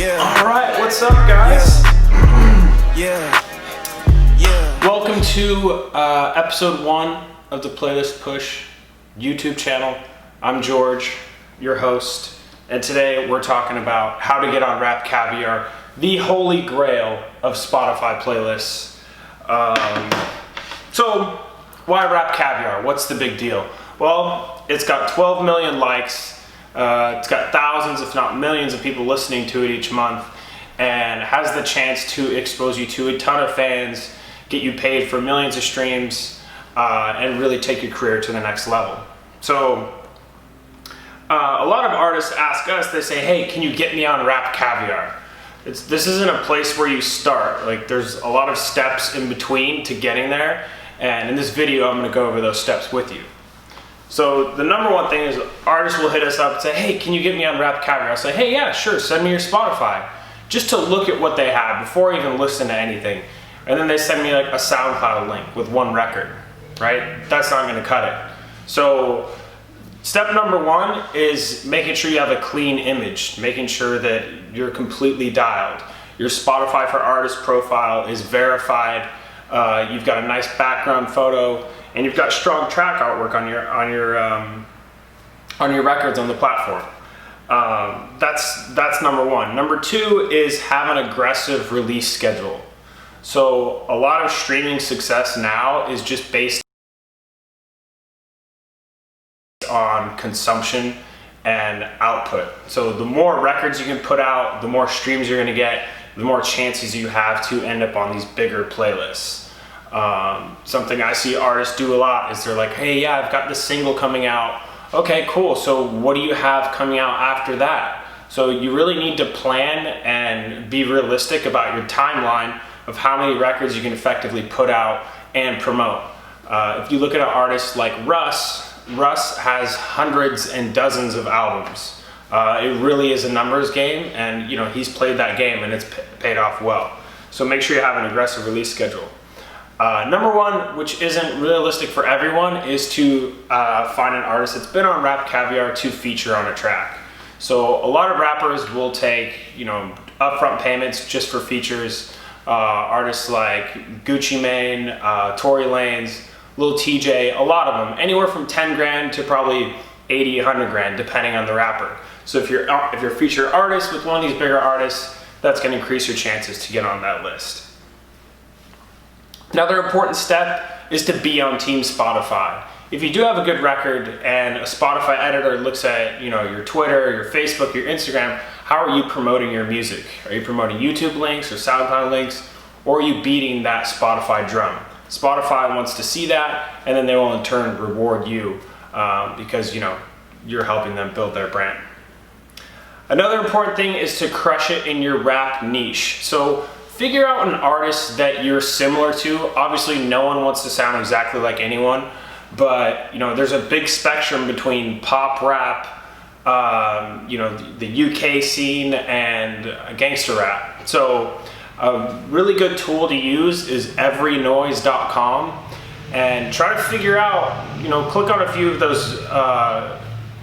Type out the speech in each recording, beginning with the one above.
Alright, what's up guys? Welcome to episode 1 of the Playlist Push YouTube channel. I'm George, your host, and today we're talking about how to get on RapCaviar, the holy grail of Spotify playlists. So why RapCaviar? What's the big deal? Well, it's got 12 million likes. It's got thousands, if not millions, of people listening to it each month, and has the chance to expose you to a ton of fans, get you paid for millions of streams, and really take your career to the next level. So a lot of artists ask us, they say, hey, can you get me on RapCaviar? This isn't a place where you start. Like, there's a lot of steps in between to getting there, and in this video I'm going to go over those steps with you. So the number one thing is artists will hit us up and say, hey, can you get me on RapCaviar? I'll say, hey, yeah, sure, send me your Spotify. Just to look at what they have before I even listen to anything. And then they send me like a SoundCloud link with one record, right? That's not gonna cut it. So step number 1 is making sure you have a clean image, making sure that you're completely dialed. Your Spotify for Artists profile is verified. You've got a nice background photo, and you've got strong track artwork on your records on the platform. That's number 1. Number 2 is have an aggressive release schedule. So a lot of streaming success now is just based on consumption and output. So the more records you can put out, the more streams you're going to get, the more chances you have to end up on these bigger playlists. Something I see artists do a lot is they're like, hey, yeah, I've got this single coming out. Okay, cool. So what do you have coming out after that? So you really need to plan and be realistic about your timeline of how many records you can effectively put out and promote. If you look at an artist like Russ has hundreds and dozens of albums. It really is a numbers game, and he's played that game and it's paid off well. So make sure you have an aggressive release schedule. Number 1, which isn't realistic for everyone, is to find an artist that's been on RapCaviar to feature on a track. So a lot of rappers will take upfront payments just for features. Artists like Gucci Mane, Tory Lanez, Lil TJ, a lot of them, anywhere from 10 grand to probably 80, 100 grand, depending on the rapper. So if you're a featured artist with one of these bigger artists, that's going to increase your chances to get on that list. Another important step is to be on Team Spotify. If you do have a good record and a Spotify editor looks at your Twitter, your Facebook, your Instagram, how are you promoting your music? Are you promoting YouTube links or SoundCloud links, or are you beating that Spotify drum? Spotify wants to see that, and then they will in turn reward you because you're helping them build their brand. Another important thing is to crush it in your rap niche. So figure out an artist that you're similar to. Obviously, no one wants to sound exactly like anyone, but there's a big spectrum between pop rap, the UK scene, and gangster rap. So a really good tool to use is everynoise.com, and try to figure out, click on a few of those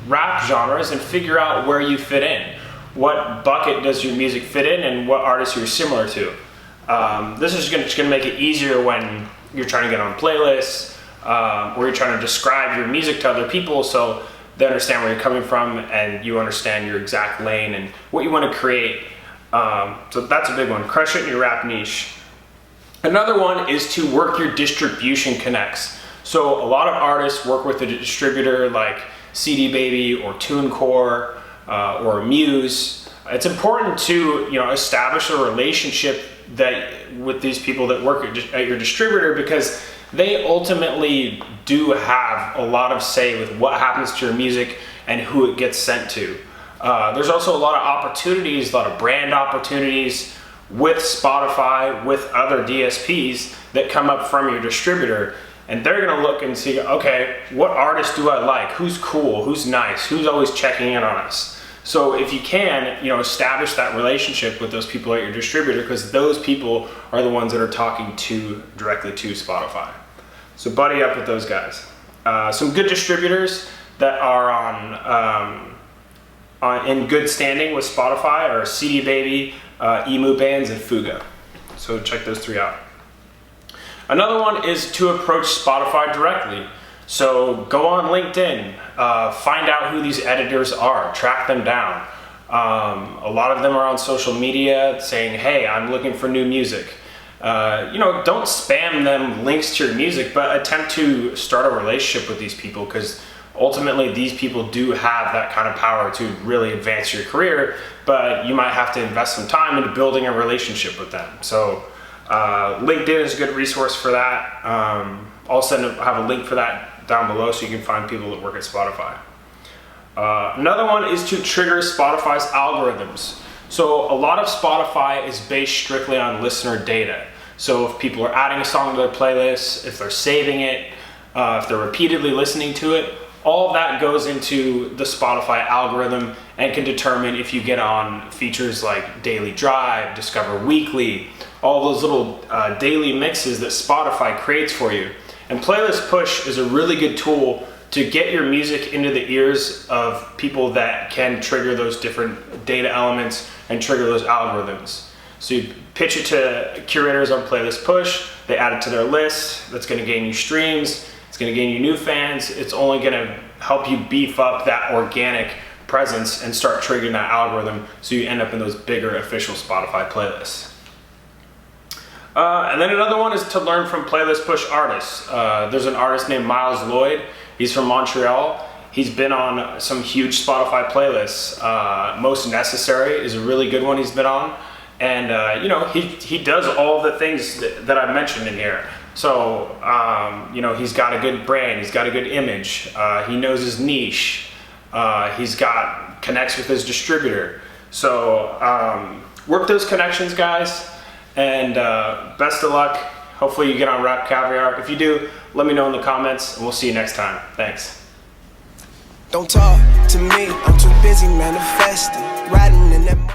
rap genres and figure out where you fit in. What bucket does your music fit in, and what artists you're similar to. This is just going to make it easier when you're trying to get on playlists, or you're trying to describe your music to other people so they understand where you're coming from and you understand your exact lane and what you want to create. So that's a big one. Crush it in your rap niche. Another one is to work your distribution connects. So a lot of artists work with a distributor like CD Baby or TuneCore or Muse. It's important to establish a relationship with these people that work at your distributor, because they ultimately do have a lot of say with what happens to your music and who it gets sent to. There's also a lot of opportunities, a lot of brand opportunities with Spotify, with other DSPs that come up from your distributor, and they're gonna look and see, okay, what artist do I like? Who's cool? Who's nice? Who's always checking in on us? So if you can, establish that relationship with those people at your distributor, because those people are the ones that are talking directly to Spotify. So buddy up with those guys. Some good distributors that are in good standing with Spotify are CD Baby, Emu Bands, and Fuga. So check those 3 out. Another one is to approach Spotify directly. So go on LinkedIn, find out who these editors are, track them down. A lot of them are on social media saying, hey, I'm looking for new music. Don't spam them links to your music, but attempt to start a relationship with these people, because ultimately these people do have that kind of power to really advance your career, but you might have to invest some time into building a relationship with them. So LinkedIn is a good resource for that. I'll have a link for that down below so you can find people that work at Spotify. Another one is to trigger Spotify's algorithms. So a lot of Spotify is based strictly on listener data. So if people are adding a song to their playlist, if they're saving it, if they're repeatedly listening to it, all of that goes into the Spotify algorithm and can determine if you get on features like Daily Drive, Discover Weekly, all those little daily mixes that Spotify creates for you. And Playlist Push is a really good tool to get your music into the ears of people that can trigger those different data elements and trigger those algorithms. So you pitch it to curators on Playlist Push, they add it to their list, that's gonna gain you streams, it's gonna gain you new fans, it's only gonna help you beef up that organic presence and start triggering that algorithm so you end up in those bigger official Spotify playlists. And then another one is to learn from Playlist Push artists. There's an artist named Miles Lloyd. He's from Montreal. He's been on some huge Spotify playlists. Most Necessary is a really good one he's been on. And he does all the things that I mentioned in here. So, he's got a good brand, he's got a good image, he knows his niche, connects with his distributor. So, work those connections, guys, and best of luck. Hopefully you get on RapCaviar. If you do, let me know in the comments, and we'll see you next time. Thanks. Don't talk to me, I'm too busy manifesting, riding in that